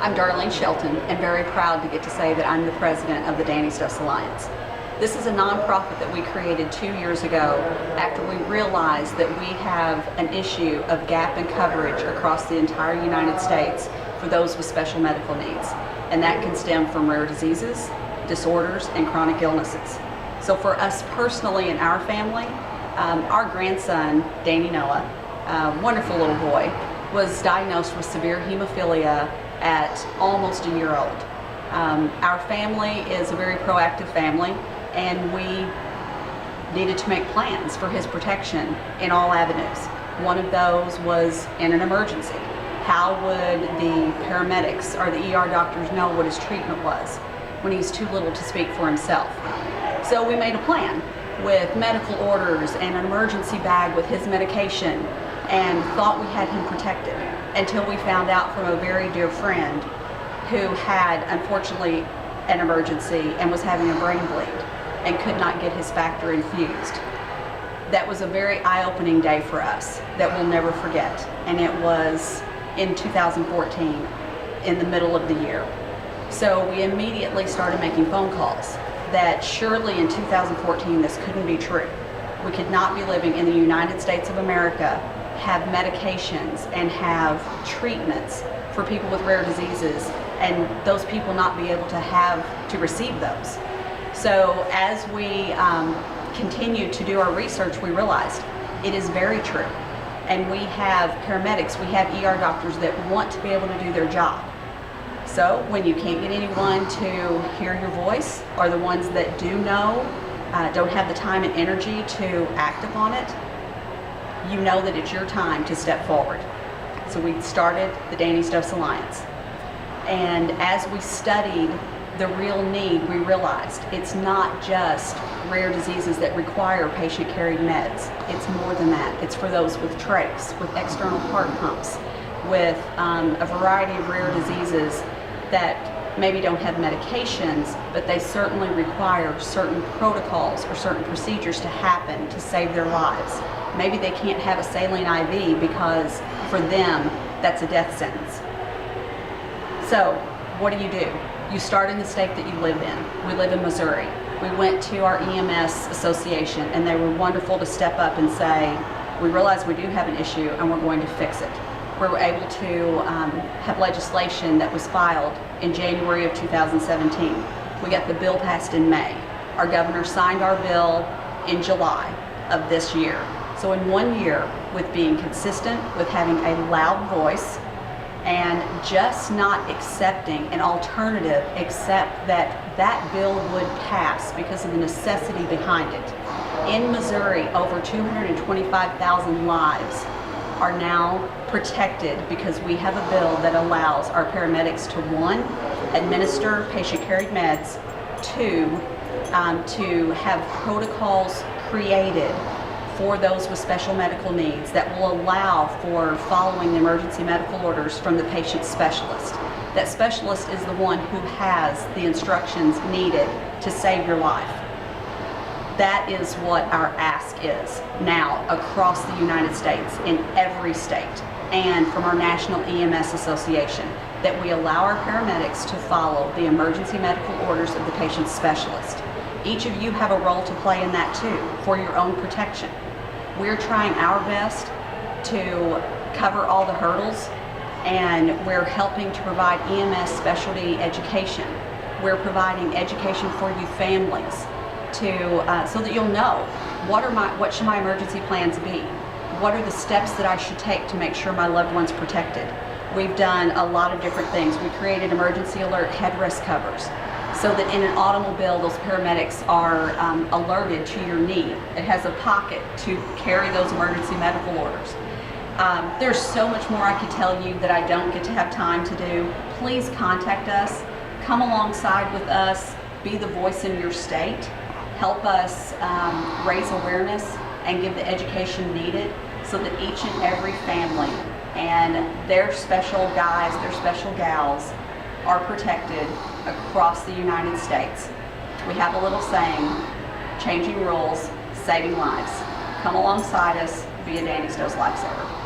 I'm Darlene Shelton and very proud to get to say that I'm the president of the Danny Stuffs Alliance. This is a nonprofit that we created 2 years ago after we realized that we have an issue of gap in coverage across the entire United States for those with special medical needs. And that can stem from rare diseases, disorders, and chronic illnesses. So for us personally and our family, our grandson, Danny Noah, a wonderful little boy, was diagnosed with severe hemophilia at almost a year old. Our family is a very proactive family, and we needed to make plans for his protection in all avenues. One of those was in an emergency. How would the paramedics or the ER doctors know what his treatment was when he's too little to speak for himself? So we made a plan with medical orders and an emergency bag with his medication, and thought we had him protected until we found out from a very dear friend who had, unfortunately, an emergency and was having a brain bleed and could not get his factor infused. That was a very eye-opening day for us that we'll never forget, and it was in 2014, in the middle of the year. So we immediately started making phone calls that surely in 2014 this couldn't be true. We could not be living in the United States of America, have medications and have treatments for people with rare diseases, and those people not be able to receive those. So as we continued to do our research, we realized it is very true. And we have paramedics, we have ER doctors that want to be able to do their job. So when you can't get anyone to hear your voice, or the ones that do know, don't have the time and energy to act upon it, you know that it's your time to step forward. So we started the Danny Stuffs Alliance. And as we studied the real need, we realized it's not just rare diseases that require patient-carried meds. It's more than that. It's for those with trachs, with external heart pumps, with a variety of rare diseases that maybe don't have medications, but they certainly require certain protocols or certain procedures to happen to save their lives. Maybe they can't have a saline IV because for them, that's a death sentence. So what do? You start in the state that you live in. We live in Missouri. We went to our EMS association, and they were wonderful to step up and say, we realize we do have an issue and we're going to fix it. We were able to have legislation that was filed in January of 2017. We got the bill passed in May. Our governor signed our bill in July of this year. So in 1 year, with being consistent, with having a loud voice, and just not accepting an alternative except that that bill would pass because of the necessity behind it. In Missouri, over 225,000 lives are now protected because we have a bill that allows our paramedics to, one, administer patient-carried meds, two, to have protocols created for those with special medical needs that will allow for following the emergency medical orders from the patient specialist. That specialist is the one who has the instructions needed to save your life. That is what our ask is now across the United States, in every state, and from our National EMS Association, that we allow our paramedics to follow the emergency medical orders of the patient specialist. Each of you have a role to play in that too, for your own protection. We're trying our best to cover all the hurdles, and we're helping to provide EMS specialty education. We're providing education for you families so that you'll know what should my emergency plans be? What are the steps that I should take to make sure my loved one's protected? We've done a lot of different things. We created emergency alert headrest covers, so that in an automobile, those paramedics are alerted to your need. It has a pocket to carry those emergency medical orders. There's so much more I could tell you that I don't get to have time to do. Please contact us, come alongside with us, be the voice in your state, help us raise awareness and give the education needed so that each and every family and their special guys, their special gals are protected across the United States. We have a little saying, changing rules, saving lives. Come alongside us, be a Danny Stuffs lifesaver.